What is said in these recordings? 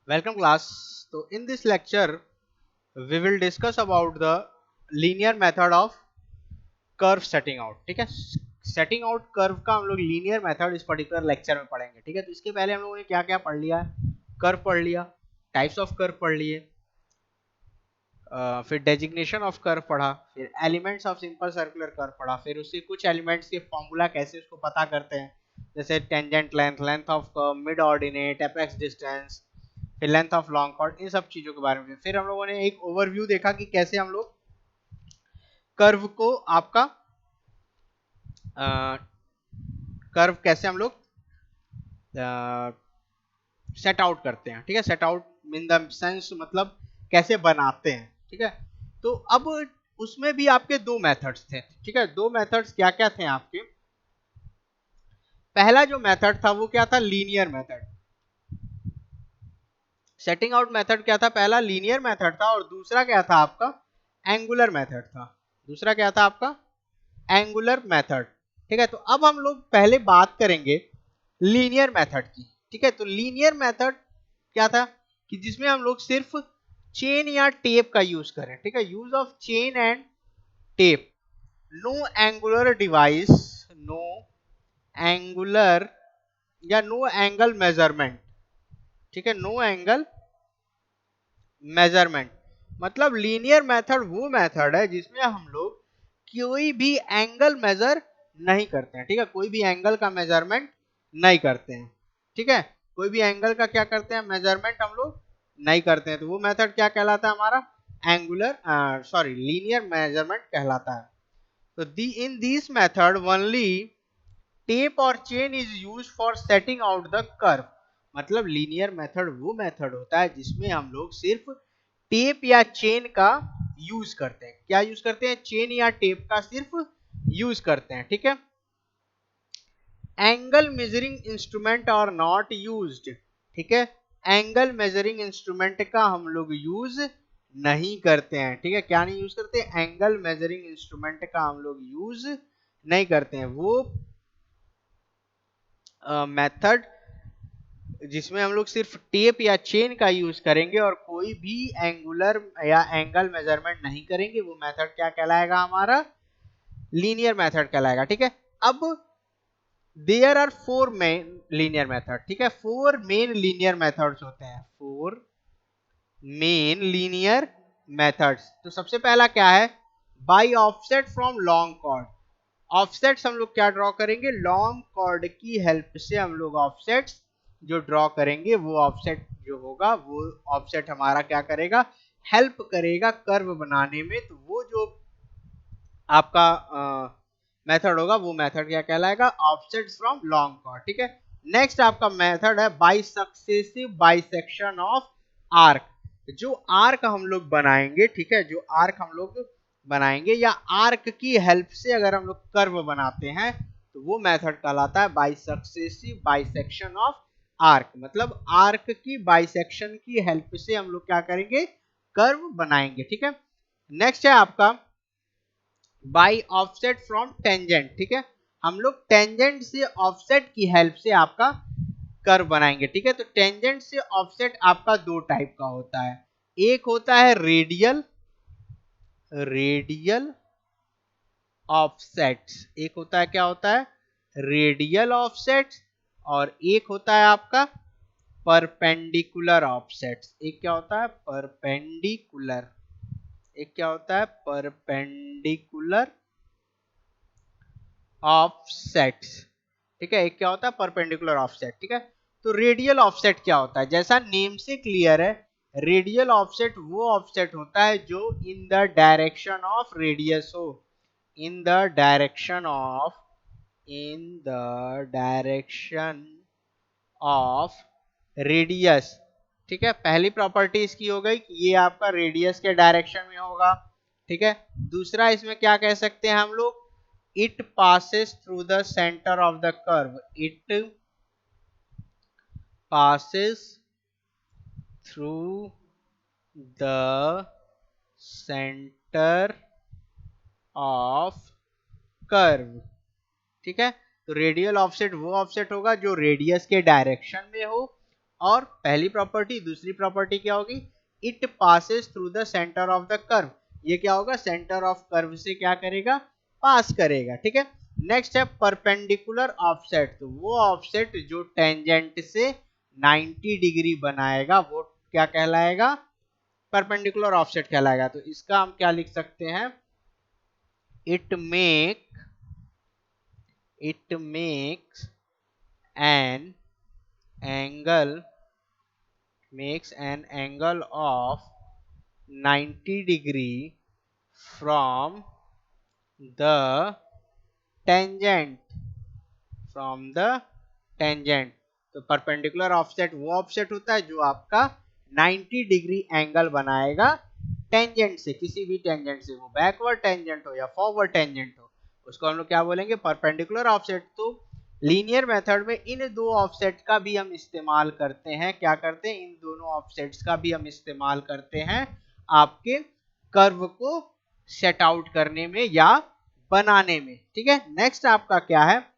Welcome class. So in this lecture we will discuss about the linear method of curve setting out. ठीक है, setting out curve का हम लोग linear method इस particular lecture में पढ़ेंगे. ठीक है, तो इसके पहले हम लोगों ने क्या क्या पढ़ लिया है. कर्व पढ़ लिया, टाइप्स ऑफ कर्व पढ़ लिए, फिर डेजिग्नेशन ऑफ कर्व पढ़ा, फिर elements of simple circular curve पढ़ा, फिर उसके कुछ एलिमेंट्स के फॉर्मूला कैसे उसको पता करते हैं, जैसे tangent length, length of curve, mid ordinate, apex distance, फिर लेंथ ऑफ लॉन्ग कॉर्ड, इन सब चीजों के बारे में. फिर हम लोगों ने एक ओवरव्यू देखा कि कैसे हम लोग कर्व को आपका कर्व कैसे हम लोग सेट आउट करते हैं. ठीक है, set out in the sense मतलब कैसे बनाते हैं. ठीक है, तो अब उसमें भी आपके दो मेथड्स थे. ठीक है, दो मेथड्स क्या क्या थे आपके. पहला जो मेथड था वो क्या था, linear method. Setting out method क्या था, पहला लीनियर मेथड था, और दूसरा क्या था आपका एंगुलर मेथड था. दूसरा क्या था आपका एंगुलर मेथड. ठीक है, तो अब हम लोग पहले बात करेंगे लीनियर मेथड की. ठीक है, तो लीनियर मेथड क्या था कि जिसमें हम लोग सिर्फ चेन या टेप का यूज करें. ठीक है, use of chain and tape, no angular device, no angular या नो एंगल मेजरमेंट. ठीक है, नो एंगल मेजरमेंट मतलब लीनियर मेथड वो मेथड है जिसमें हम लोग कोई भी एंगल मेजर नहीं करते हैं. ठीक है, कोई भी एंगल का मेजरमेंट नहीं करते हैं. ठीक है, कोई भी एंगल का क्या करते हैं, मेजरमेंट हम लोग नहीं करते हैं. तो वो मेथड क्या कहलाता है हमारा एंगुलर सॉरी लीनियर मेजरमेंट कहलाता है. तो the in this method only tape और chain is use for setting out the curve. मतलब लीनियर मेथड वो मेथड होता है जिसमें हम लोग सिर्फ टेप या चेन का यूज करते हैं. क्या यूज करते हैं, चेन या टेप का सिर्फ यूज करते हैं. ठीक है, angle measuring instrument are not used. ठीक है, एंगल मेजरिंग इंस्ट्रूमेंट का हम लोग यूज नहीं करते हैं. ठीक है, क्या नहीं यूज करते, एंगल मेजरिंग इंस्ट्रूमेंट का हम लोग यूज नहीं करते हैं. वो मेथड जिसमें हम लोग सिर्फ टेप या चेन का यूज करेंगे और कोई भी एंगुलर या एंगल मेजरमेंट नहीं करेंगे, वो मेथड क्या कहलाएगा हमारा लीनियर मेथड कहलाएगा. ठीक है, अब there are four main linear method. ठीक है, फोर मेन लीनियर मेथड्स होते हैं, फोर मेन लीनियर मेथड्स. तो सबसे पहला क्या है, by offset from long chord. Offsets हम लोग क्या ड्रॉ करेंगे, लॉन्ग कॉर्ड की हेल्प से हम लोग ऑफसेट्स जो ड्रॉ करेंगे, वो ऑफसेट जो होगा वो ऑफसेट हमारा क्या करेगा, हेल्प करेगा कर्व बनाने में. तो वो जो आपका मेथड होगा वो मेथड क्या कहलाएगा, ऑफसेट फ्रॉम लॉन्ग कॉर्ड. ठीक है, नेक्स्ट आपका मेथड है by successive bisection of arc. जो आर्क हम लोग बनाएंगे, ठीक है, जो आर्क हम लोग बनाएंगे या आर्क की हेल्प से अगर हम लोग कर्व बनाते हैं, तो वो मेथड कहलाता है by successive bisection of arc. मतलब आर्क की बाइसेक्शन की हेल्प से हम लोग क्या करेंगे, कर्व बनाएंगे. ठीक है, नेक्स्ट है आपका बाई ऑफसेट फ्रॉम टेंजेंट. ठीक है, हम लोग टेंजेंट से ऑफसेट की हेल्प से आपका कर्व बनाएंगे. ठीक है, तो टेंजेंट से ऑफसेट आपका दो टाइप का होता है. एक होता है रेडियल, रेडियल ऑफसेट्स. एक होता है क्या होता है, रेडियल ऑफसेट्स, और एक होता है आपका परपेंडिकुलर ऑफसेट्स. एक क्या होता है परपेंडिकुलर, एक क्या होता है परपेंडिकुलर ऑफसेट्स. ठीक है, एक क्या होता है परपेंडिकुलर ऑफसेट. ठीक है, तो रेडियल ऑफसेट क्या होता है, जैसा नेम से क्लियर है, रेडियल ऑफसेट वो ऑफसेट होता है जो in the direction of radius हो, in the direction of, in the direction of radius. ठीक है, पहली प्रॉपर्टी इसकी हो गई कि ये आपका रेडियस के डायरेक्शन में होगा. ठीक है, दूसरा इसमें क्या कह सकते हैं हम लोग, it passes through the center of the curve, it passes through the center of curve. ठीक है, तो रेडियल ऑफसेट वो ऑफसेट होगा जो रेडियस के डायरेक्शन में हो और पहली प्रॉपर्टी, दूसरी प्रॉपर्टी क्या होगी, it passes through the centre of the curve, ये क्या होगा, सेंटर ऑफ कर्व से क्या करेगा, पास करेगा, ठीक है। नेक्स्ट है परपेंडिकुलर ऑफसेट, तो वो ऑफसेट जो टेंजेंट से 90 डिग्री बनाएगा वो क्या कहलाएगा, परपेंडिकुलर ऑफसेट कहलाएगा। तो इसका हम क्या लिख सकते हैं, it makes an angle of 90 degree from the tangent, तो परपेंडिकुलर ऑफसेट वो ऑफसेट होता है जो आपका 90 डिग्री एंगल बनाएगा टेंजेंट से, किसी भी टेंजेंट से, वो बैकवर्ड टेंजेंट हो या फॉरवर्ड टेंजेंट हो, उसको हम लोग क्या बोलेंगे, परपेंडिकुलर ऑफसेट। तो लीनियर मेथड में इन दो ऑफसेट का भी हम इस्तेमाल करते हैं, क्या करते हैं, इन दोनों ऑफसेट्स का भी हम इस्तेमाल करते हैं आपके कर्व को सेट आउट करने में या बनाने में, ठीक है। नेक्स्ट आपका क्या है,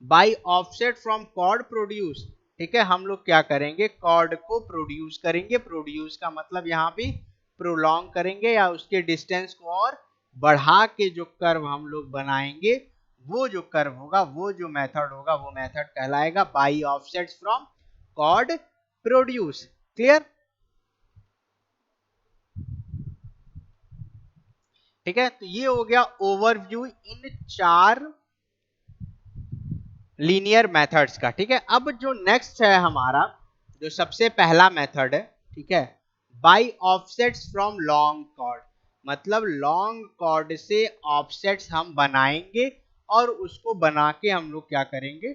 by offset from chord produce, ठीक है, हम लोग क्या करेंगे, कॉर्ड को प्रोड्यूस करेंगे, प्रोड्यूस का मतलब यहाँ पे प्रोलॉन्ग करेंगे या उसके डिस्टेंस को और बढ़ा के जो कर्व हम लोग बनाएंगे, वो जो कर्व होगा, वो जो मेथड होगा, वो मेथड कहलाएगा by offsets from chord produce. Clear, ठीक है। तो ये हो गया ओवरव्यू इन 4 लीनियर मेथड्स का, ठीक है। अब जो नेक्स्ट है हमारा, जो सबसे पहला मेथड है, ठीक है, by offsets from long chord, मतलब लॉन्ग कॉर्ड से ऑफसेट्स हम बनाएंगे और उसको बना के हम लोग क्या करेंगे,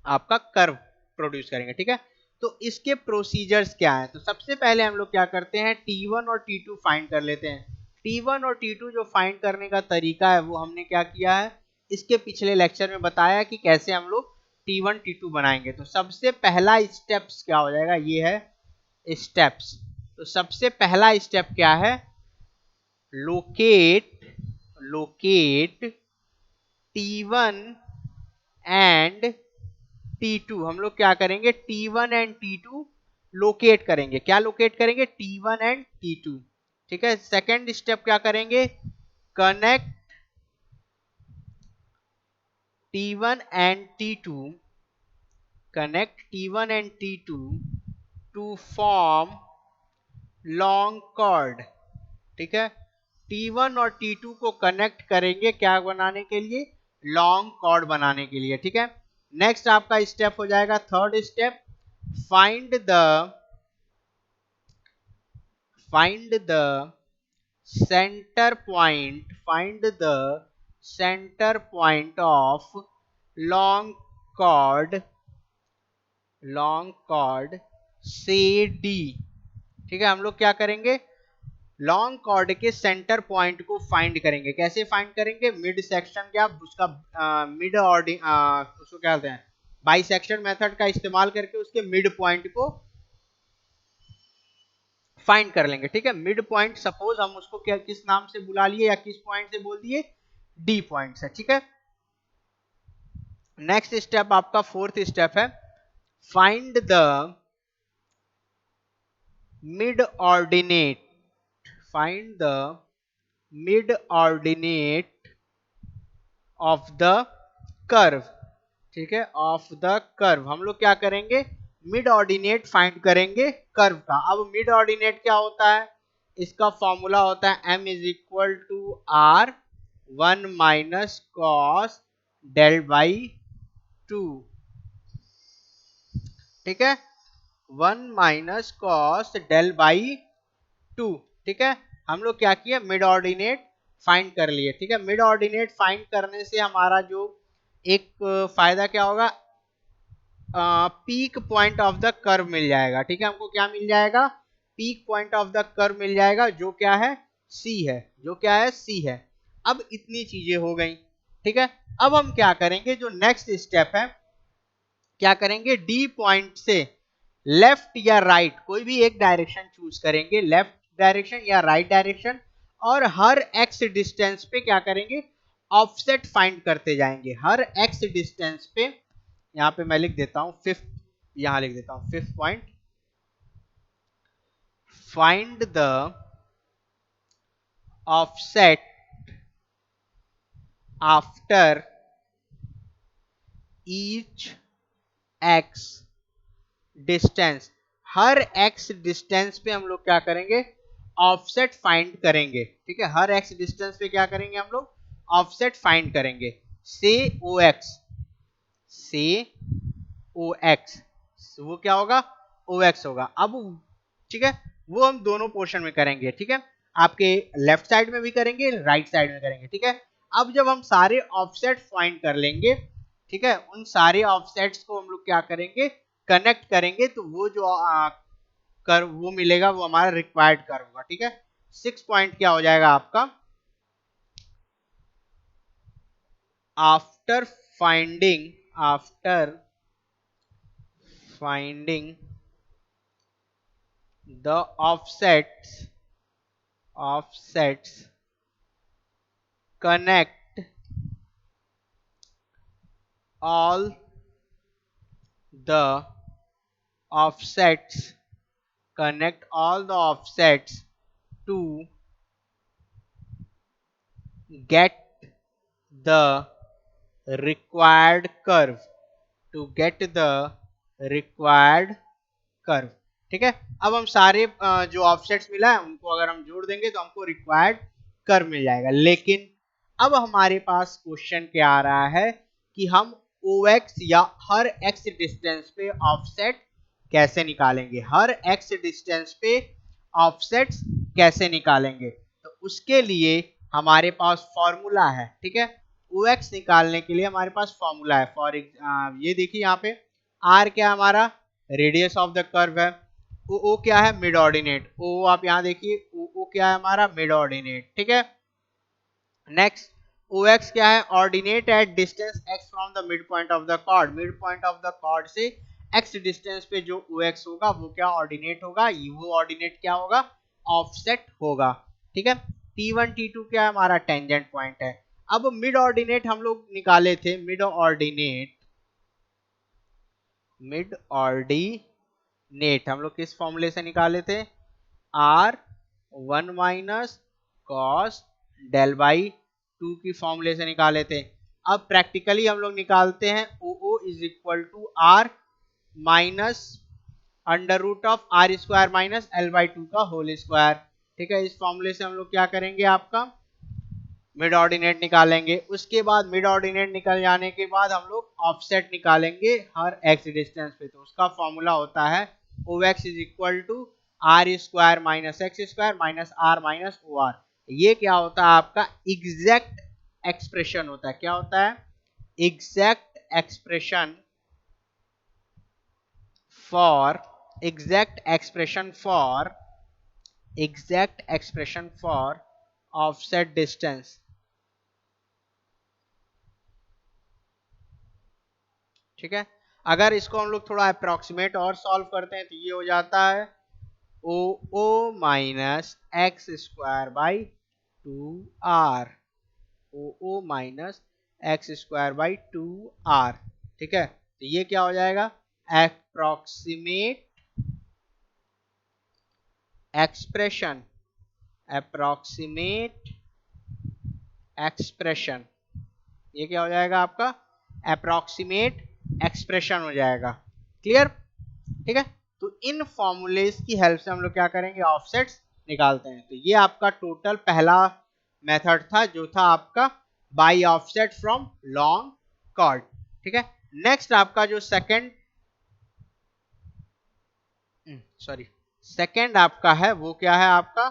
आपका कर्व प्रोड्यूस करेंगे, ठीक है। तो इसके प्रोसीजर्स क्या है, तो सबसे पहले हम लोग क्या करते हैं, T1 और T2 फाइंड कर लेते हैं। T1 और T2 जो फाइंड करने का तरीका है वो हमने क्या किया है, इसके पिछले लेक्चर में बताया कि कैसे हम लोग T1 T2 बनाएंगे। तो सबसे पहला स्टेप्स क्या हो जाएगा, ये है स्टेप्स। तो सबसे पहला स्टेप क्या है, लोकेट T1 एंड T2, हम लोग क्या करेंगे, T1 एंड T2 लोकेट करेंगे, क्या लोकेट करेंगे, T1 एंड T2, ठीक है। सेकेंड स्टेप क्या करेंगे, connect T1 and T2, connect T1 and T2 to form long chord, ठीक है। T1 और T2 को कनेक्ट करेंगे क्या बनाने के लिए, लॉन्ग कॉर्ड बनाने के लिए, ठीक है। नेक्स्ट आपका स्टेप हो जाएगा third step, find the centre point of long chord से डी, ठीक है। हम लोग क्या करेंगे, लॉन्ग कॉर्ड के सेंटर पॉइंट को फाइंड करेंगे, कैसे फाइंड करेंगे, मिड सेक्शन क्या उसका मिड उसको क्या कहते हैं, बाइसेक्शन मेथड का इस्तेमाल करके उसके मिड पॉइंट को फाइंड कर लेंगे, ठीक है। मिड पॉइंट सपोज हम उसको क्या किस नाम से बुला लिए या किस पॉइंट से बोल दिए, डी पॉइंट से, ठीक है। नेक्स्ट स्टेप आपका फोर्थ स्टेप है, find the mid ordinate of the curve, ठीक है, ऑफ द कर्व। हम लोग क्या करेंगे, मिड ऑर्डिनेट फाइंड करेंगे कर्व का। अब मिड ऑर्डिनेट क्या होता है, इसका फॉर्मूला होता है m is equal to R 1 minus cos del by 2, ठीक है, 1 माइनस कॉस डेल बाई 2, ठीक है। हम लोग क्या किए, मिड ऑर्डिनेट फाइंड कर लिए, ठीक है। मिड ऑर्डिनेट फाइंड करने से हमारा जो एक फायदा क्या होगा, peak point of the curve मिल जाएगा, ठीक है। हमको क्या मिल जाएगा, peak point of the curve मिल जाएगा, जो क्या है, C है। अब इतनी चीजें हो गई, ठीक है। अब हम क्या करेंगे, जो नेक्स्ट स्टेप है, क्या करेंगे, डी पॉइंट से लेफ्ट या राइट कोई भी एक डायरेक्शन चूज करेंगे, लेफ्ट डायरेक्शन या राइट डायरेक्शन, और हर एक्स डिस्टेंस पे क्या करेंगे, ऑफसेट फाइंड करते जाएंगे, हर एक्स डिस्टेंस पे। यहाँ पे मैं लिख देता हूं 50 यहां लिख देता हूं 5th point, find the offset after each x distance. Her x distance पे हम लोग क्या करेंगे, ऑफसेट फाइंड करेंगे। ठीक है, हर एक्स डिस्टेंस पे क्या करेंगे हम लोग, ऑफसेट फाइंड करेंगे। से ओ एक्स, से ओ एक्स, वो क्या होगा, ओ एक्स होगा। अब ठीक है, वो हम दोनों पोर्शन में करेंगे। ठीक है, आपके लेफ्ट साइड में भी करेंगे, राइट साइड में करेंगे। ठीक है, अब जब हम सारे ऑफसेट फाइंड कर लेंगे, ठीक है, उन सारे ऑफसेट्स को हम लोग क्या करेंगे, कनेक्ट करेंगे, तो वो जो कर वो मिलेगा, वो हमारा रिक्वायर्ड कर होगा। ठीक है, 6 पॉइंट क्या हो जाएगा आपका, after finding, after finding the offsets connect all the offsets connect all the offsets to get the required curve, to get the required curve. ठीक है, अब हम सारे जो ऑफसेट्स मिला है उनको अगर हम जोड़ देंगे तो हमको रिक्वायर्ड कर्व मिल जाएगा। लेकिन अब हमारे पास क्वेश्चन क्या आ रहा है कि हम OX या हर x डिस्टेंस पे ऑफसेट कैसे निकालेंगे, हर x डिस्टेंस पे ऑफसेट्स कैसे निकालेंगे। तो उसके लिए हमारे पास फॉर्मूला है। ठीक है, OX निकालने के लिए हमारे पास फॉर्मूला है। ये देखिए यहाँ पे R क्या हमारा, रेडियस ऑफ द कर्व है। ओ क्या है, मिड ऑर्डिनेट। ओ आप यहां देखिए, ओ क्या है हमारा, मिड ऑर्डिनेट। ठीक है, नेक्स्ट ओ एक्स क्या है, ordinate at distance x from the mid point of the chord. Mid point of the chord से एक्स डिस्टेंस पे जो ओ एक्स होगा वो क्या ऑर्डिनेट होगा, वो ऑर्डिनेट क्या होगा, ऑफसेट होगा। ठीक है, T1 T2 क्या है हमारा, टेंजेंट पॉइंट है। अब मिड ऑर्डिनेट हम लोग निकाले थे, मिड ऑर्डिनेट, मिड ऑर्डिनेट हम लोग किस फॉर्मूले से निकाले थे, R 1 minus cos del by 2 की फॉर्मूले से निकाले थे। अब प्रैक्टिकली हम लोग निकालते हैं O O is equal to R minus under root of R square minus L by 2 का होल स्क्वायर। ठीक है, इस फॉर्मूले से हम लोग क्या करेंगे, आपका मिड ऑर्डिनेट निकालेंगे। उसके बाद मिड ऑर्डिनेट निकल जाने के बाद हम लोग ऑफसेट निकालेंगे हर एक्स डिस्टेंस पे। तो उसका फॉर्मूला होता है O X is equal to R square minus x square minus R minus O R. ये क्या होता है, आपका एग्जैक्ट एक्सप्रेशन होता है। क्या होता है, exact expression for, exact expression for, exact expression for offset distance. ठीक है, अगर इसको हम लोग थोड़ा अप्रोक्सीमेट और सॉल्व करते हैं तो ये हो जाता है O O minus x square by 2r, O O minus x square by 2r। ठीक है, तो ये क्या हो जाएगा, अप्रोक्सीमेट एक्सप्रेशन, अप्रोक्सीमेट एक्सप्रेशन, ये क्या हो जाएगा आपका, अप्रोक्सीमेट एक्सप्रेशन हो जाएगा। क्लियर। ठीक है, तो इन फॉर्मूलेस की हेल्प से हम लोग क्या करेंगे, ऑफसेट्स निकालते हैं। तो ये आपका टोटल पहला मेथड था जो था आपका by offset from long chord. ठीक है, नेक्स्ट आपका जो सेकंड आपका है वो क्या है, आपका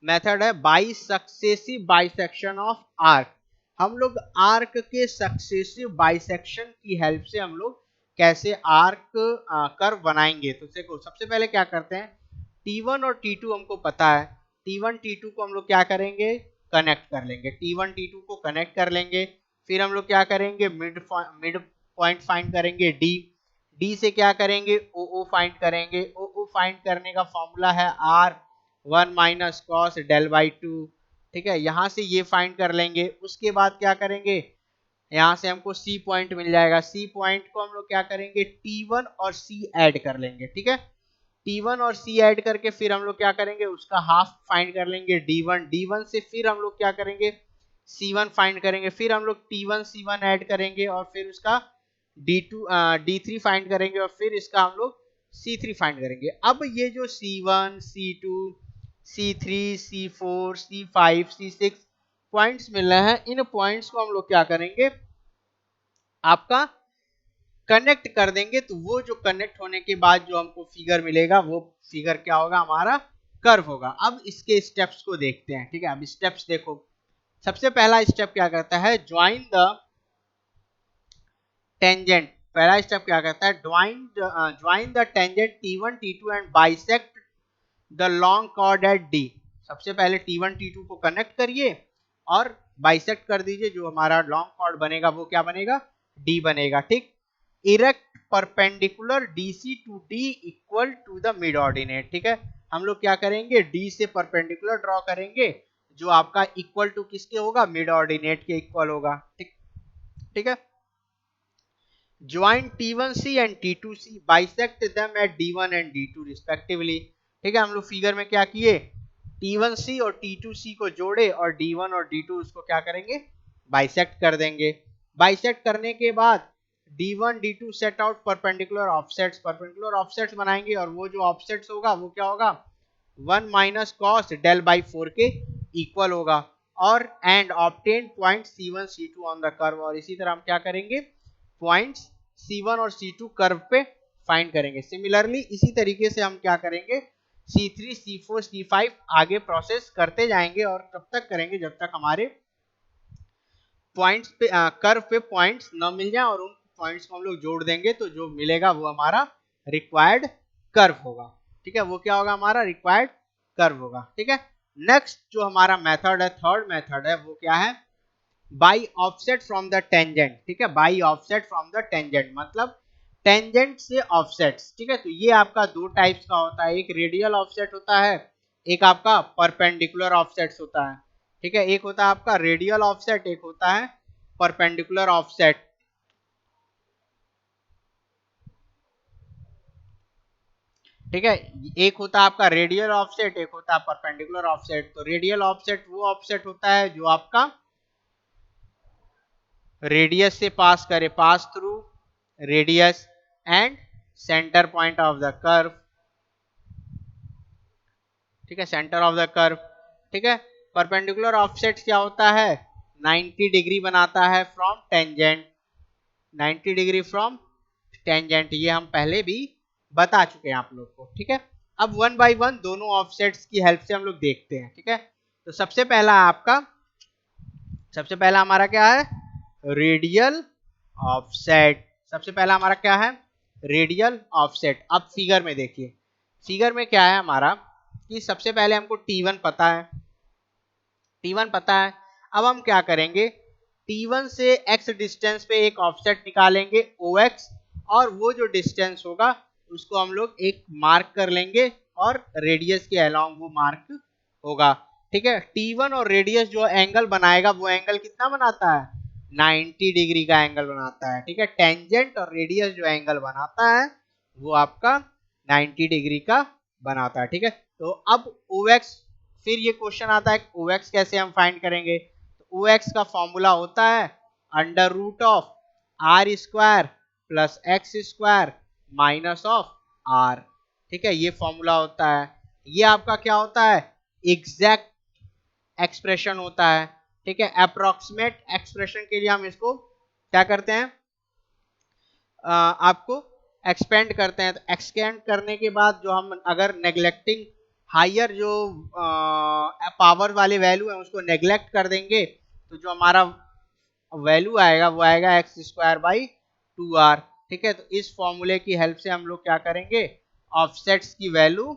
मेथड है by successive bisection of arc. हम लोग आर्क के सक्सेसिव बाइसेक्शन की हेल्प से हम लोग कैसे आर्क कर्व बनाएंगे। तो देखो सबसे पहले क्या करते हैं, T1 और T2 हमको पता है, T1 T2 को हम लोग क्या करेंगे, कनेक्ट कर लेंगे। T1 T2 को कनेक्ट कर लेंगे, फिर हम लोग क्या करेंगे, मिड पॉइंट फाइंड करेंगे D, D से क्या करेंगे, OO फाइंड करेंगे। OO फाइंड करने का फॉर्मूला है R 1 minus cos del by 2। ठीक है, यहां से ये फाइंड कर लेंगे। उसके बाद क्या करेंगे, यहाँ से हमको सी पॉइंट मिल जाएगा। सी पॉइंट को हम लोग क्या करेंगे, T1 और C ऐड कर लेंगे, ठीक है। T1 और C ऐड करके फिर हम लोग क्या करेंगे, उसका हाफ फाइंड कर लेंगे D1। D1 से फिर हम लोग क्या करेंगे, C1 फाइंड करेंगे। फिर हम लोग T1 C1 ऐड करेंगे और फिर उसका D3 फाइंड करेंगे और फिर इसका हम लोग C3 फाइंड करेंगे। अब ये जो C1 C2 C3 C4 C5 C6 points मिल रहे हैं, इन पॉइंट्स को हम लोग क्या करेंगे, आपका कनेक्ट कर देंगे। तो वो जो कनेक्ट होने के बाद जो हमको फिगर मिलेगा, वो फिगर क्या होगा, हमारा कर्व होगा। अब इसके स्टेप्स को देखते हैं, ठीक है। अब स्टेप्स देखो, सबसे पहला स्टेप क्या करता है, ज्वाइन द टेंजेंट। पहला स्टेप क्या करता है, join the tangent T1 T2 and bisect the long chord at D। सबसे पहले T1 T2 को कनेक्ट करिए और बाइसेक्ट कर दीजिए। जो हमारा लॉन्ग कॉर्ड बनेगा वो क्या बनेगा, D बनेगा, ठीक। Erect perpendicular DC to D equal to the mid ordinate, ठीक है। हम लोग क्या करेंगे, D से परपेंडिकुलर ड्रॉ करेंगे जो आपका इक्वल टू किसके होगा, मिड ऑर्डिनेट के इक्वल होगा, ठीक, ठीक है। Join T1C and T2C, bisect them at D1 and D2 respectively, ठीक है। हम लोग फिगर में क्या किए, T1C और T2C को जोड़े और D1 और D2 उसको क्या करेंगे, बाइसेक्ट कर देंगे। बाइसेक्ट करने के बाद D1 D2 set out perpendicular offsets, perpendicular offsets बनाएंगे और वो जो ऑफसेट्स होगा वो क्या होगा, 1 माइनस कॉस डेल बाई 4 के इक्वल होगा। और and obtain point C1 C2 on the curve, और इसी तरह हम क्या करेंगे, पॉइंट्स C1 और C2 कर्व पे फाइंड करेंगे। सिमिलरली इसी तरीके से हम क्या करेंगे, C3 C4 C5 आगे प्रोसेस करते जाएंगे और तब तक करेंगे जब तक हमारे पॉइंट्स पे कर्व पे पॉइंट्स न मिल जाए, और उन पॉइंट्स को हम लोग जोड़ देंगे तो जो मिलेगा वो हमारा रिक्वायर्ड कर्व होगा, ठीक है। वो क्या होगा, हमारा रिक्वायर्ड कर्व होगा, ठीक है। नेक्स्ट जो हमारा मेथड है, थर्ड मेथड है, वो क्या है, by offset from the tangent, ठीक है। By offset from the tangent मतलब टेंजेंट से ऑफसेट्स, ठीक है। तो ये आपका दो टाइप्स का होता है, एक रेडियल ऑफसेट होता है, एक आपका परपेंडिकुलर ऑफसेट्स होता है, ठीक है। एक होता है आपका रेडियल ऑफसेट, एक होता है परपेंडिकुलर ऑफसेट, ठीक है। एक होता है आपका रेडियल ऑफसेट, एक होता है परपेंडिकुलर ऑफसेट। तो रेडियल ऑफसेट वो ऑफसेट होता है जो आपका रेडियस से पास करे, pass through radius and centre point of the curve, ठीक है, सेंटर ऑफ द कर्व, ठीक है। परपेंडिकुलर ऑफसेट क्या होता है, 90 डिग्री बनाता है from tangent, 90 degree from tangent, ये हम पहले भी बता चुके हैं आप लोग को, ठीक है। अब वन बाय वन दोनों ऑफसेट्स की हेल्प से हम लोग देखते हैं, ठीक है। तो सबसे पहला आपका, सबसे पहला हमारा क्या है, रेडियल ऑफसेट। सबसे पहला हमारा क्या है, रेडियल ऑफसेट। अब फिगर में देखिए, फिगर में क्या है हमारा, कि सबसे पहले हमको T1 पता है, T1 पता है। अब हम क्या करेंगे, T1 से x डिस्टेंस पे एक ऑफसेट निकालेंगे OX, और वो जो डिस्टेंस होगा उसको हम लोग एक मार्क कर लेंगे और रेडियस के अलोंग वो मार्क होगा, ठीक है। T1 और रेडियस जो एंगल बनाएगा वो एंगल कितना बनाता है, 90 डिग्री का एंगल बनाता है, ठीक है। टेंजेंट और रेडियस जो एंगल बनाता है वो आपका 90 डिग्री का बनाता है, ठीक है। तो अब OX, फिर ये क्वेश्चन आता है OX कैसे हम फाइंड करेंगे। तो OX का फॉर्मूला होता है under root of R square plus x square minus of R, ठीक है। ये फॉर्मूला होता है, ये आपका क्या होता है, एग्जैक्ट एक्सप्रेशन होता है, ठीक है। अप्रोक्सीमेट एक्सप्रेशन के लिए हम इसको क्या करते हैं, आपको एक्सपेंड करते हैं। तो एक्सपेंड करने के बाद जो हम अगर नेग्लेक्टिंग हायर जो पावर वाले वैल्यू है उसको नेग्लेक्ट कर देंगे, तो जो हमारा वैल्यू आएगा वो आएगा एक्स स्क्वायर बाई 2R, ठीक है। तो इस फॉर्मूले की हेल्प से हम लोग क्या करेंगे, ऑफसेट्स की वैल्यू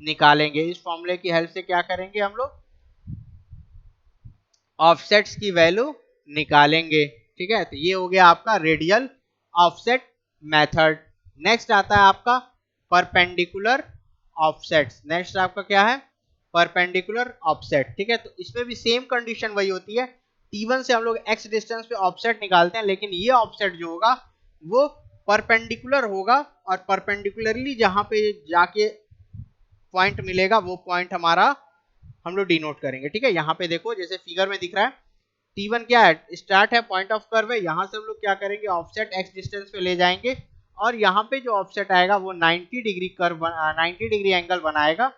निकालेंगे। इस फॉर्मूले की हेल्प से क्या करेंगे हम लोग, ऑफसेट्स की वैल्यू निकालेंगे, ठीक है। तो ये हो गया आपका रेडियल ऑफसेट मेथड। नेक्स्ट आता है आपका परपेंडिकुलर ऑफसेट्स। नेक्स्ट आपका क्या है, परपेंडिकुलर ऑफसेट, ठीक है। तो इसमें भी सेम कंडीशन वही होती है, T1 से हम लोग x डिस्टेंस पे ऑफसेट निकालते हैं, लेकिन ये ऑफसेट जो होगा वो परपेंडिकुलर होगा और परपेंडिकुलरली जहां पे जाके पॉइंट मिलेगा वो पॉइंट हमारा हम लोग डिनोट करेंगे। ठीक है, यहाँ पे देखो जैसे फिगर में दिख रहा है T1 क्या है, स्टार्ट है, पॉइंट ऑफ कर्व है, यहाँ से हम लोग क्या करेंगे ऑफसेट x डिस्टेंस पे ले जाएंगे और यहाँ पे जो ऑफसेट आएगा वो 90 डिग्री कर्व 90 डिग्री एंगल बनाएगा।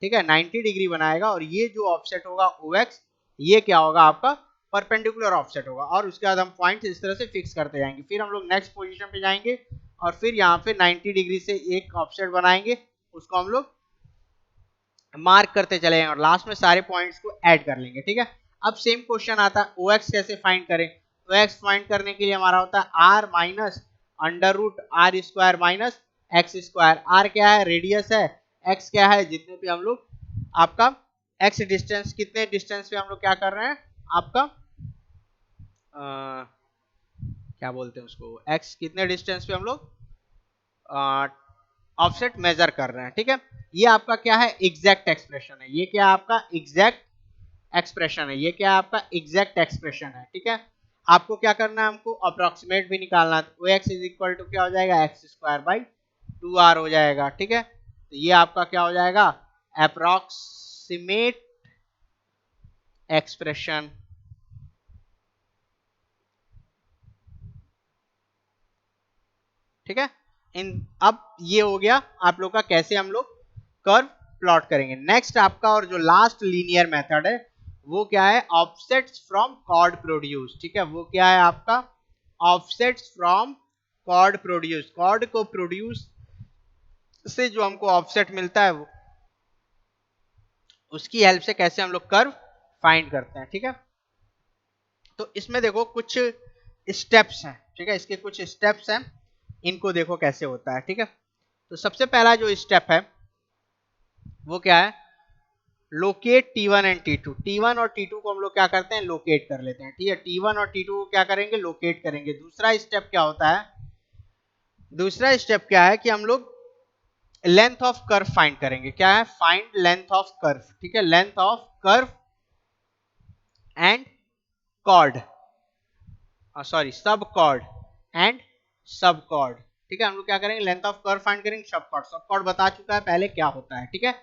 ठीक है, 90 डिग्री बनाएगा और ये जो ऑफसेट होगा OX ये क्या होगा आपका परपेंडिकुलर ऑफसेट होगा और उसके बाद हम पॉइंट इस तरह से फिक्स करते जाएंगे। फिर हम लोग नेक्स्ट पोजीशन पे जाएंगे और फिर यहाँ पे 90 डिग्री से एक ऑफसेट बनाएंगे, उसको हम लोग मार्क करते चले जाएंगे और लास्ट में सारे पॉइंट्स को ऐड कर लेंगे। ठीक है, अब सेम क्वेश्चन आता है OX कैसे फाइंड करें। OX फाइंड करने के लिए हमारा होता है r minus under root R square minus x square. r क्या है, रेडियस है, x क्या है, जितने पे हम लोग आपका x डिस्टेंस, कितने डिस्टेंस पे हम लोग क्या कर रहे हैं आपका क्या बोलते हैं उसको, x कितने डिस्टेंस पे हम लोग ऑफसेट मेजर कर रहे हैं। ठीक है, ये आपका क्या है एग्जैक्ट एक्सप्रेशन है, ये क्या आपका एग्जैक्ट एक्सप्रेशन है, ये क्या आपका एग्जैक्ट एक्सप्रेशन है। ठीक है, आपको क्या करना है, हमको अप्रोक्सीमेट भी निकालना है। तो x इज इक्वल टू क्या हो जाएगा एक्स स्क्वायर बाई 2r हो जाएगा। ठीक है, तो ये आपका क्या हो जाएगा अप्रोक्सीमेट एक्सप्रेशन। ठीक है, अब ये हो गया आप लोग का कैसे हम लोग कर्व प्लॉट करेंगे। नेक्स्ट आपका और जो लास्ट लीनियर मेथड है वो क्या है, ऑफसेट्स फ्रॉम कॉर्ड प्रोड्यूस। ठीक है, वो क्या है आपका offsets from chord produce. Chord को प्रोड्यूस से जो हमको ऑफसेट मिलता है वो उसकी हेल्प से कैसे हम लोग कर्व फाइंड करते हैं। ठीक है, तो इसमें देखो कुछ स्टेप्स हैं। ठीक है, इसके कुछ स्टेप्स हैं, इनको देखो कैसे होता है। ठीक है, तो सबसे पहला जो स्टेप है वो क्या है, locate T1 and T2। T1 और T2 को हम लोग क्या करते हैं लोकेट कर लेते हैं। ठीक है, T1 और T2 को क्या करेंगे लोकेट करेंगे। दूसरा स्टेप क्या होता है, दूसरा स्टेप क्या है कि हम लोग लेंथ ऑफ कर्व फाइंड करेंगे। क्या है, फाइंड लेंथ ऑफ कर्व। ठीक है, length of curve and chord, sorry सब कॉर्ड एंड सब कॉर्ड। ठीक है, हम लोग क्या करेंगे लेंथ ऑफ कर्व फाइंड करेंगे, सब कॉर्ड, सब कॉर्ड बता चुका है पहले क्या होता है। ठीक है,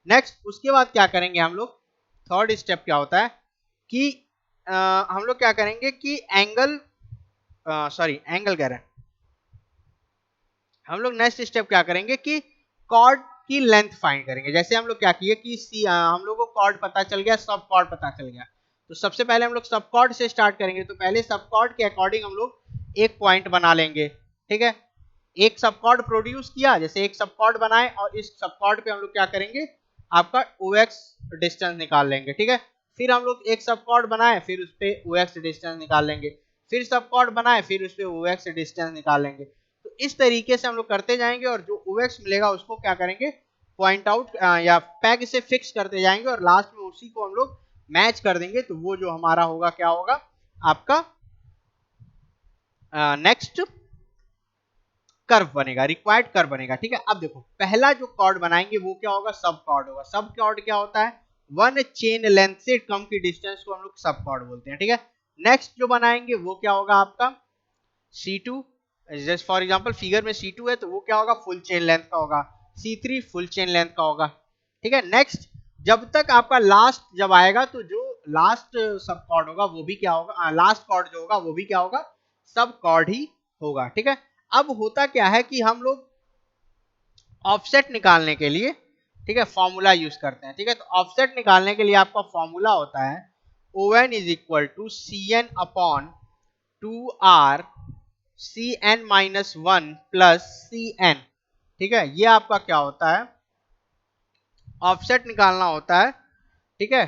नेक्स्ट उसके बाद क्या करेंगे हम लोग, थर्ड स्टेप क्या होता है कि हम लोग क्या करेंगे कि एंगल, सॉरी एंगल कह रहे हैं, हम लोग नेक्स्ट स्टेप क्या करेंगे कि कॉर्ड की लेंथ फाइंड करेंगे। जैसे हम लोग क्या किए कि हम लोग को कॉर्ड पता चल गया, सब कॉर्ड पता चल गया, तो सबसे पहले हम लोग सब कॉर्ड से स्टार्ट करेंगे। तो पहले सब कॉर्ड के अकॉर्डिंग हम लोग एक पॉइंट बना लेंगे। ठीक है, एक सब कॉर्ड प्रोड्यूस किया, जैसे एक सब कॉर्ड बनाए और इस सब कॉर्ड पे हम लोग क्या करेंगे आपका OX डिस्टेंस निकाल लेंगे। ठीक है, फिर हम लोग एक सब कॉर्ड बनाए, फिर उस पे OX डिस्टेंस निकाल लेंगे, फिर सब कॉर्ड बनाए, फिर उस पे OX डिस्टेंस निकाल लेंगे। तो इस तरीके से हम लोग करते जाएंगे और जो OX मिलेगा उसको क्या करेंगे पॉइंट आउट या पैग से फिक्स करते जाएंगे और लास्ट में उसी को हम लोग मैच कर देंगे। तो वो जो हमारा होगा क्या होगा आपका नेक्स्ट कर्व बनेगा, रिक्वायर्ड कर्व बनेगा। ठीक है, अब देखो पहला जो कॉर्ड बनाएंगे वो क्या होगा सब कॉर्ड होगा। सब कॉर्ड क्या होता है, वन चेन लेंथ से कम की डिस्टेंस को हम लोग सब कॉर्ड बोलते हैं। ठीक है, नेक्स्ट जो बनाएंगे वो क्या होगा आपका C2, जैसे फॉर एग्जांपल फिगर में C2 है तो वो क्या होगा फुल चेन लेंथ का होगा, C3 फुल चेन लेंथ का होगा। ठीक है, नेक्स्ट जब तक आपका लास्ट जब आएगा तो जो लास्ट सब कॉर्ड होगा वो भी क्या होगा, लास्ट कॉर्ड जो होगा वो भी क्या होगा सब कॉर्ड ही होगा। ठीक है, अब होता क्या है कि हम लोग ऑफसेट निकालने के लिए ठीक है फॉर्मूला यूज करते हैं। ठीक है, तो ऑफसेट निकालने के लिए आपका फॉर्मूला होता है ON is equal to CN upon 2R CN minus 1 plus CN। ठीक है, ये आपका क्या होता है ऑफसेट निकालना होता है। ठीक है,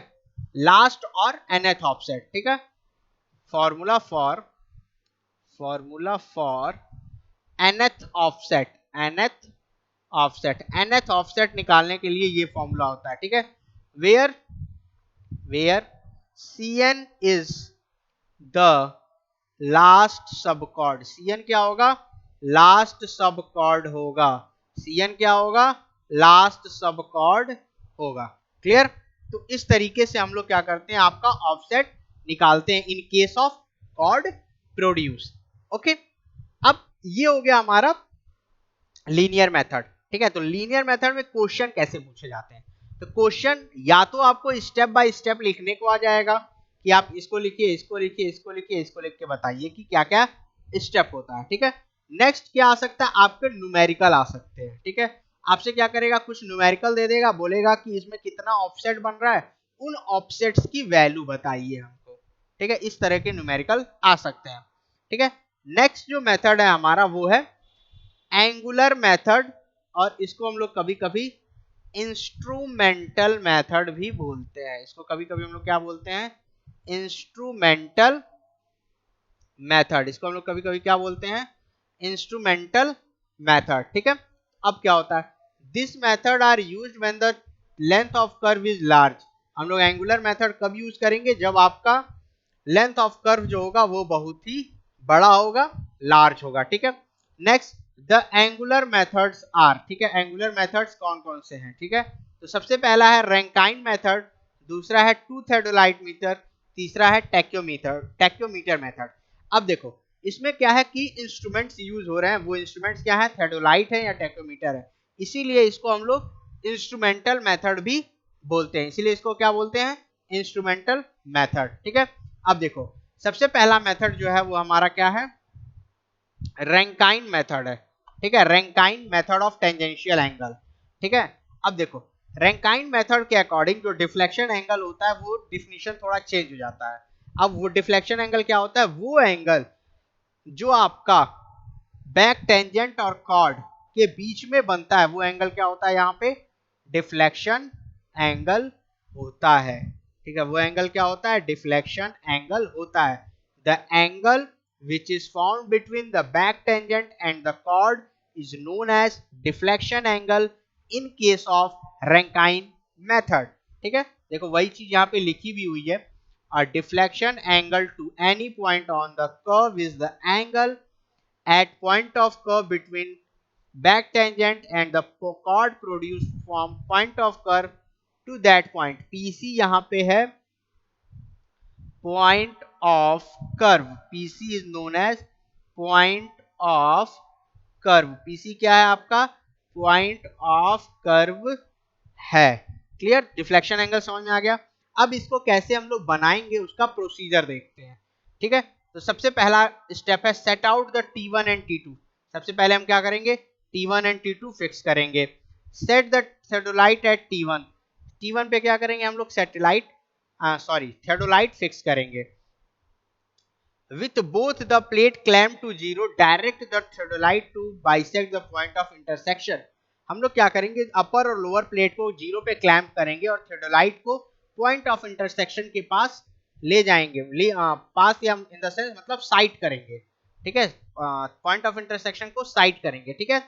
लास्ट और nth ऑफसेट। ठीक है, formula for nth offset, nth offset निकालने के लिए ये फॉर्मूला होता है। ठीक है, where Cn is the last sub chord, Cn क्या होगा लास्ट सब कॉर्ड होगा, Cn क्या होगा लास्ट सब कॉर्ड होगा। क्लियर, तो इस तरीके से हम लोग क्या करते हैं आपका ऑफसेट निकालते हैं in case of chord produce. Okay, अब ये हो गया हमारा लीनियर मेथड। ठीक है, तो लीनियर मेथड में क्वेश्चन कैसे पूछे जाते हैं? तो क्वेश्चन या तो आपको स्टेप बाय स्टेप लिखने को आ जाएगा कि आप इसको लिखिए, इसको लिखिए, इसको लिखिए, इसको लिख के बताइए कि क्या क्या स्टेप होता है। ठीक है, नेक्स्ट क्या आ सकता है, आपके न्यूमेरिकल आ सकते हैं। ठीक है, आपसे क्या करेगा, कुछ न्यूमेरिकल दे देगा, बोलेगा कि इसमें कितना ऑफसेट बन रहा है, उन ऑफसेट्स की वैल्यू बताइए हमको। ठीक है, इस तरह के न्यूमेरिकल आ सकते हैं। ठीक है, नेक्स्ट जो मेथड है हमारा वो है एंगुलर मेथड, और इसको हम लोग कभी कभी इंस्ट्रूमेंटल मेथड भी बोलते हैं। इसको कभी कभी हम लोग क्या बोलते हैं, इंस्ट्रूमेंटल मेथड। इसको हम लोग कभी कभी क्या बोलते हैं, इंस्ट्रूमेंटल मेथड। ठीक है, अब क्या होता है, this method are used when the length of curve is large. हम लोग एंगुलर मेथड कब यूज करेंगे, जब आपका लेंथ ऑफ कर्व जो होगा वो बहुत ही बड़ा होगा, लार्ज होगा। ठीक है, next the angular methods are. ठीक है, एंगुलर मेथड्स कौन कौन से हैं? ठीक है, तो सबसे पहला है रैंकाइन मेथड, दूसरा है टू थेडोलाइट मीटर, तीसरा है टैक्योमीटर मेथड। अब देखो इसमें क्या है कि इंस्ट्रूमेंट्स यूज हो रहे हैं, वो इंस्ट्रूमेंट्स क्या है, थेडोलाइट है या टैक्योमीटर है, इसीलिए इसको हम लोग इंस्ट्रूमेंटल मेथड भी बोलते हैं, इसीलिए इसको क्या बोलते हैं, इंस्ट्रूमेंटल मेथड। ठीक है, अब देखो सबसे पहला मेथड जो है वो हमारा क्या है, रैंकाइन मेथड है। ठीक है, Rankine method of tangential angle. ठीक है, अब देखो रैंकाइन मेथड के अकॉर्डिंग जो डिफ्लेक्शन एंगल होता है वो डिफिनीशन थोड़ा चेंज हो जाता है। अब वो डिफ्लेक्शन एंगल क्या होता है, वो एंगल जो आपका बैक टेंजेंट और कॉर्ड के बीच में बनता है, वो एंगल क्या होता है, यहाँ पे डिफ्लेक्शन एंगल होता है। ठीक है, वो एंगल क्या होता है, डिफ्लेक्शन एंगल होता है। The angle which is found between the back tangent and the chord is known as deflection angle in case of Rankine method। ठीक है, देखो वही चीज यहाँ पे लिखी भी हुई है, a deflection angle to any point on the curve is the angle at point of curve between back tangent and the chord produced from point of curve to that point। PC यहाँ पे है point of curve, PC is known as point of curve। PC क्या है आपका, point of curve है। Clear, deflection angle समझ में आ गया। अब इसको कैसे हम लोग बनाएंगे उसका प्रोसीजर देखते हैं। ठीक है, तो सबसे पहला स्टेप है set out the T1 and T2। सबसे पहले हम क्या करेंगे, T1 एंड T2 फिक्स करेंगे। Set the theodolite at T1। T1 पे क्या करेंगे हम लोग, सैटेलाइट थेडोलाइट फिक्स करेंगे। With both the plate clamped to zero, direct the theodolite to bisect the point of intersection। हम लोग क्या करेंगे, अपर और लोअर प्लेट को जीरो पे क्लैंप करेंगे और थेडोलाइट को पॉइंट ऑफ इंटरसेक्शन के पास ले जाएंगे, पास या इन द सेंस मतलब साइड करेंगे। ठीक है, पॉइंट ऑफ इंटरसेक्शन को साइड करेंगे। ठीक है,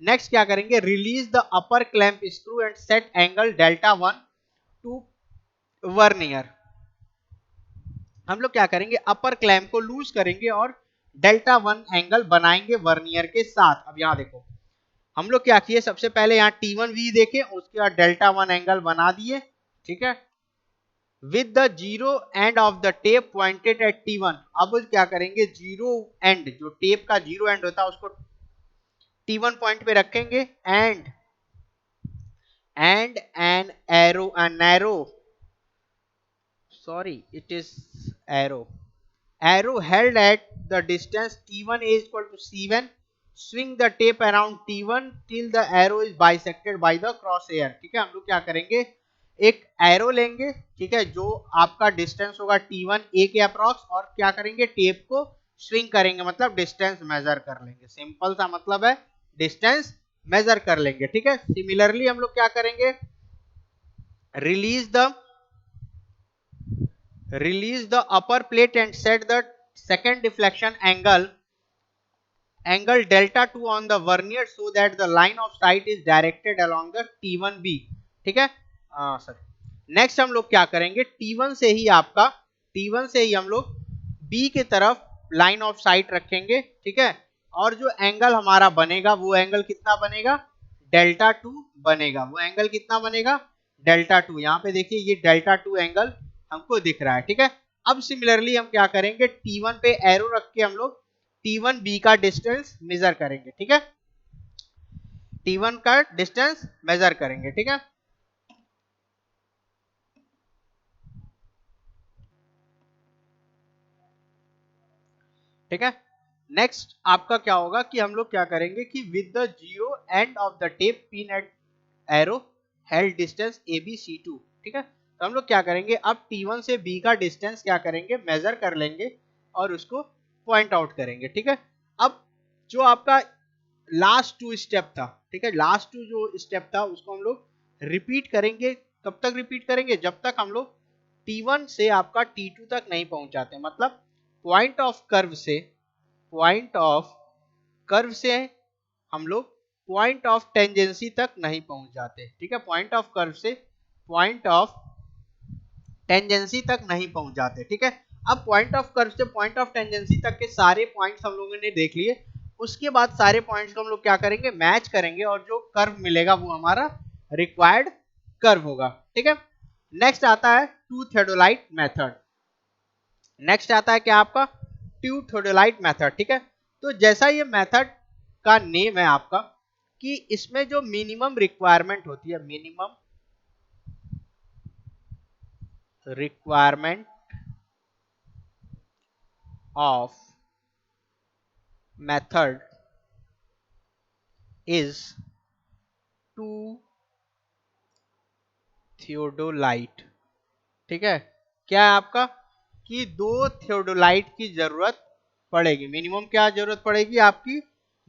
नेक्स्ट क्या करेंगे, release the upper clamp screw and set angle delta 1 to vernier. हम लोग क्या करेंगे, अपर क्लैंप को लूज करेंगे और डेल्टा 1 एंगल बनाएंगे वर्नियर के साथ। अब यहाँ देखो हम लोग क्या किए, सबसे पहले यहाँ T1 भी देखे, उसके बाद डेल्टा 1 एंगल बना दिए। ठीक है, with the zero end of the tape pointed eight T1। अब क्या करेंगे, जीरो एंड, जो टेप का जीरो एंड होता है उसको T1 पॉइंट पे रखेंगे and an arrow narrow, sorry it is arrow held at the distance T1 is equal to C1, swing the tape around T1 till the arrow is bisected by the crosshair। ठीक है, हम लोग क्या करेंगे, एक arrow लेंगे, ठीक है, जो आपका डिस्टेंस होगा T1 A के अप्रॉक्स, और क्या करेंगे, टेप को स्विंग करेंगे, मतलब डिस्टेंस मेजर कर लेंगे। सिंपल सा मतलब है, डिस्टेंस मेजर कर लेंगे। ठीक है, सिमिलरली हम लोग क्या करेंगे, release the upper plate and set the second deflection angle delta 2 on the vernier so that the line of sight is directed along the T1B। ठीक है, नेक्स्ट हम लोग क्या करेंगे, T1 से ही हम लोग B की तरफ लाइन ऑफ साइट रखेंगे। ठीक है, और जो एंगल हमारा बनेगा वो एंगल कितना बनेगा, डेल्टा 2 बनेगा। वो एंगल कितना बनेगा, डेल्टा 2। यहाँ पे देखिए ये डेल्टा 2 एंगल हमको दिख रहा है। ठीक है, अब सिमिलरली हम क्या करेंगे, T1 पे एरो रख के हम लोग T1B का डिस्टेंस मेजर करेंगे, ठीक है, T1 का डिस्टेंस मेजर करेंगे, ठीक है। ठीक है, नेक्स्ट आपका क्या होगा कि हम लोग क्या करेंगे कि with the zero end of the tape pin at arrow held distance ABC2, ठीक है, तो हम लोग क्या करेंगे, अब T1 से B का डिस्टेंस क्या करेंगे, मेजर कर लेंगे और उसको पॉइंट आउट करेंगे, ठीक है। अब जो आपका लास्ट टू स्टेप था, ठीक है, लास्ट टू जो स्टेप था उसको हम लोग रिपीट करेंगे। कब तक रिपीट करेंगे, जब तक हम लोग T1 से आपका T2 तक नहीं पहुंचाते, मतलब पॉइंट ऑफ कर्व से, पॉइंट ऑफ कर्व से हम लोग पॉइंट ऑफ टेंजेंसी तक नहीं पहुंच जाते, ठीक है, पॉइंट ऑफ कर्व से पॉइंट ऑफ टेंजेंसी तक नहीं पहुंच जाते, ठीक है। अब पॉइंट ऑफ कर्व से पॉइंट ऑफ टेंजेंसी तक के सारे पॉइंट्स हम लोगों ने देख लिए। उसके बाद सारे पॉइंट्स को हम लोग क्या करेंगे, मैच करेंगे और जो कर्व मिलेगा वो हमारा रिक्वायर्ड कर्व होगा, ठीक है। नेक्स्ट आता है टू थियोडोलाइट मेथड। नेक्स्ट आता है क्या आपका, टू थियोडोलाइट मेथड, ठीक है। तो जैसा ये मेथड का नेम है आपका कि इसमें जो मिनिमम रिक्वायरमेंट होती है, minimum requirement of method is two theodolite, ठीक है। क्या है आपका कि दो थियोडोलाइट की जरूरत पड़ेगी, मिनिमम क्या जरूरत पड़ेगी आपकी,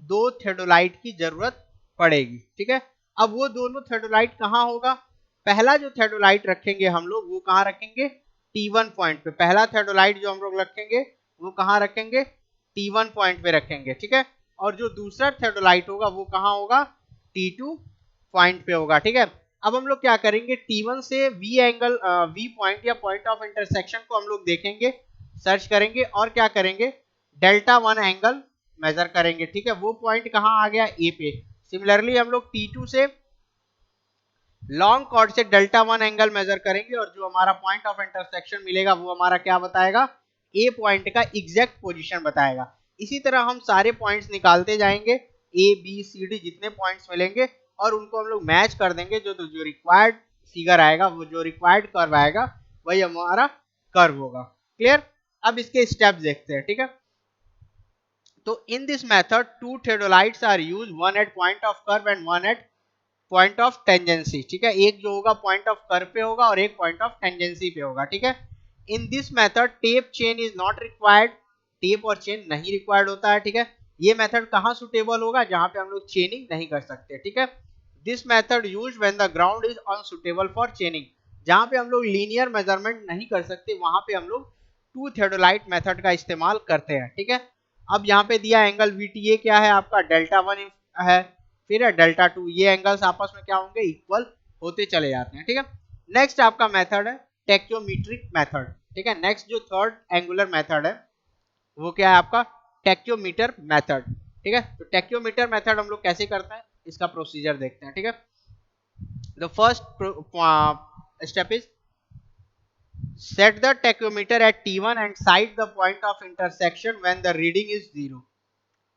दो थियोडोलाइट की जरूरत पड़ेगी, ठीक है। अब वो दोनों थियोडोलाइट कहाँ होगा, पहला जो थियोडोलाइट रखेंगे हम लोग वो कहाँ रखेंगे, T1 पॉइंट पे, पहला थियोडोलाइट जो हम लोग रखेंगे वो कहाँ रखेंगे, T1 पॉइंट पे रखेंगे, ठीक है। और जो दूसरा थियोडोलाइट होगा वो कहाँ होगा, T2 पॉइंट पे होगा, ठीक है। अब हम लोग क्या करेंगे, T1 से V एंगल, V पॉइंट या पॉइंट ऑफ इंटरसेक्शन को हम लोग देखेंगे, सर्च करेंगे और क्या करेंगे, डेल्टा 1 एंगल मेजर करेंगे, ठीक है। वो पॉइंट कहाँ आ गया, A पे। सिमिलरली हम लोग T2 से लॉन्ग कॉर्ड से डेल्टा 1 एंगल मेजर करेंगे और जो हमारा पॉइंट ऑफ इंटरसेक्शन मिलेगा वो हमारा क्या बताएगा, ए पॉइंट का एग्जैक्ट पोजीशन बताएगा। इसी तरह हम सारे पॉइंट्स निकालते जाएंगे, A B C D जितने पॉइंट्स मिलेंगे और उनको हम लोग मैच कर देंगे, जो रिक्वायर्ड फिगर आएगा, वो जो रिक्वायर्ड कर्व आएगा वही हमारा कर्व होगा। क्लियर, अब इसके स्टेप देखते हैं, ठीक है। तो in this method two theodolites are use, one at point of curve and one at point of tangency, ठीक है। एक जो होगा पॉइंट ऑफ कर्व पे होगा और एक पॉइंट ऑफ टेंजेंसी पे होगा, ठीक है। इन this method tape chain is not required, tape और चेन नहीं रिक्वायर्ड होता है, ठीक है। ये मेथड कहाँ सुटेबल होगा, जहां पे हम लोग चेनिंग नहीं कर सकते, ठीक है। This method use when the ground is unsuitable for चेनिंग, जहां पे हम लोग लीनियर मेजरमेंट नहीं कर सकते वहां पे हम लोग टू थियोडोलाइट मेथड का इस्तेमाल करते हैं, ठीक है। अब यहाँ पे दिया एंगल VTA क्या है आपका, डेल्टा 1 है, फिर है डेल्टा 2, ये एंगल्स आपस में क्या होंगे, इक्वल होते चले जाते हैं, ठीक है। नेक्स्ट आपका मेथड है टेक्योमेट्रिक मेथड, ठीक है। नेक्स्ट जो थर्ड एंगुलर मेथड है वो क्या है आपका, टेक्योमीटर मेथड, ठीक है। तो टेक्योमीटर मेथड हम लोग कैसे करते हैं, इसका प्रोसीजर देखते हैं, ठीक है। The first step is set the tachometer at T1 and cite the point of intersection when the reading is 0,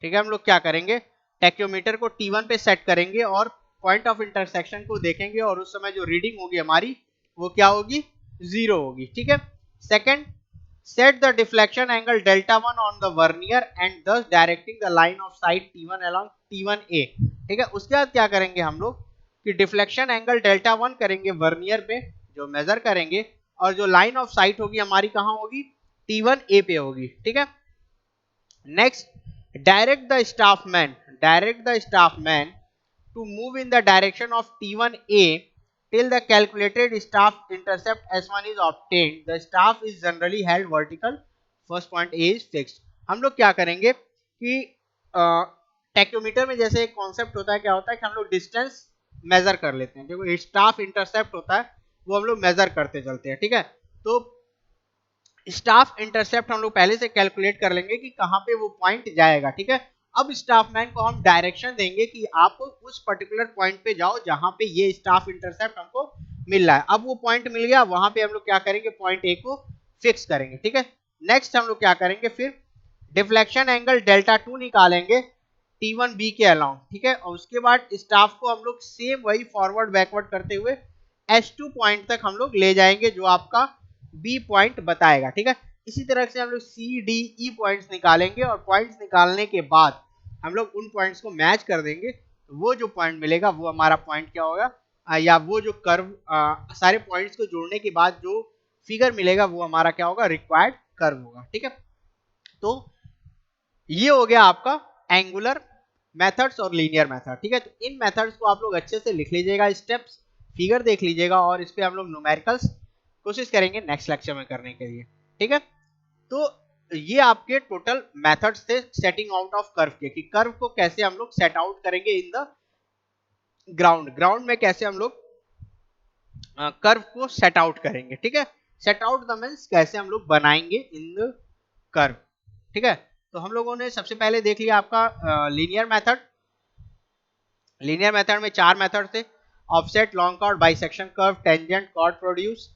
ठीक है। हम लोग क्या करेंगे, टेक्योमीटर को T1 पे सेट करेंगे और पॉइंट ऑफ इंटरसेक्शन को देखेंगे और उस समय जो रीडिंग होगी हमारी वो क्या होगी, 0 होगी, ठीक है। Second, set the deflection angle delta 1 on the vernier and thus directing the line of sight T1 along T1A, ठीक है। उसके बाद क्या करेंगे हम लोग कि डिफ्लेक्शन एंगल डेल्टा 1 करेंगे वर्नियर पे जो मेजर करेंगे और जो लाइन ऑफ साइट होगी हमारी कहां होगी, T1A पे होगी, ठीक है। Next, direct the staff man to move in the direction of T1A till the calculated staff intercept S1 is obtained. The staff is generally held vertical. First point A is fixed. हम लोग क्या करेंगे कि tacheometer में जैसे एक concept होता है, क्या होता है कि हम लोग डिस्टेंस मेजर कर लेते हैं, जो स्टाफ इंटरसेप्ट होता है वो हम लोग मेजर करते चलते हैं, ठीक है। तो स्टाफ इंटरसेप्ट हम लोग पहले से कैलकुलेट कर लेंगे कि कहां पे वो पॉइंट जाएगा, ठीक है। अब स्टाफ मैन को हम डायरेक्शन देंगे कि आप उस पर्टिकुलर पॉइंट पे जाओ जहां पे ये स्टाफ इंटरसेप्ट हमको मिल रहा है। अब वो पॉइंट मिल गया, वहां पे हम लोग क्या करेंगे, पॉइंट ए को फिक्स करेंगे, ठीक है। नेक्स्ट हम लोग क्या करेंगे, फिर डिफ्लेक्शन एंगल डेल्टा 2 निकालेंगे T1B के अलाउंग, ठीक है। और उसके बाद स्टाफ को हम लोग सेम वही फॉरवर्ड बैकवर्ड करते हुए H2 पॉइंट तक हम लोग ले जाएंगे, जो आपका B पॉइंट बताएगा, ठीक है। इसी तरह से हम लोग CDE पॉइंट्स निकालेंगे और पॉइंट्स निकालने के बाद हम लोग उन पॉइंट्स को मैच कर देंगे, तो वो जो पॉइंट मिलेगा वो हमारा पॉइंट क्या होगा, या वो जो कर्व, सारे पॉइंट्स को जोड़ने के बाद जो फिगर मिलेगा वो हमारा क्या होगा, रिक्वायर्ड कर्व होगा, ठीक है। तो ये हो गया आपका एंगुलर मेथड्स और लीनियर मेथड, ठीक है। तो इन मेथड्स को आप लोग अच्छे से लिख लीजिएगा, स्टेप्स फिगर देख लीजिएगा, और इस पे हम लोग न्यूमेरिकल्स कोशिश करेंगे नेक्स्ट लेक्चर में करने के लिए, ठीक है। तो ये आपके टोटल मेथड्स थे सेटिंग आउट ऑफ कर्व के, कि कर्व को कैसे हम लोग सेट आउट करेंगे इन द ग्राउंड, ग्राउंड में कैसे हम लोग कर्व को सेट आउट करेंगे, ठीक है। सेट आउट द मींस कैसे हम लोग बनाएंगे इन द कर्व, ठीक है। तो हम लोगों ने सबसे पहले देख लिया आपका लीनियर मेथड। लीनियर मेथड में 4 मेथड थे, offset, long chord, bisection curve, tangent, chord produce.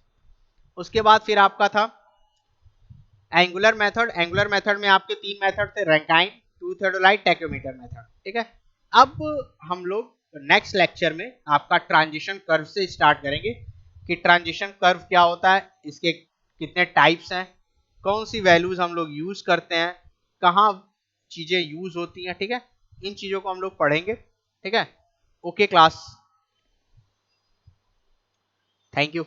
उसके बाद फिर आपका था एंगुलर मेथड। एंगुलर मेथड में आपके 3 मेथड थे, Rankine, two theodolite, tacheometer method, ठीक है। अब हम लोग नेक्स्ट लेक्चर में आपका ट्रांजिशन कर्व से स्टार्ट करेंगे, कि ट्रांजिशन कर्व क्या होता है, इसके कितने टाइप्स हैं, कौन सी वैल्यूज हम लोग यूज करते हैं, कहाँ चीजें यूज होती हैं, ठीक है। इन चीजों को हम लोग पढ़ेंगे, ठीक है। Okay class, thank you.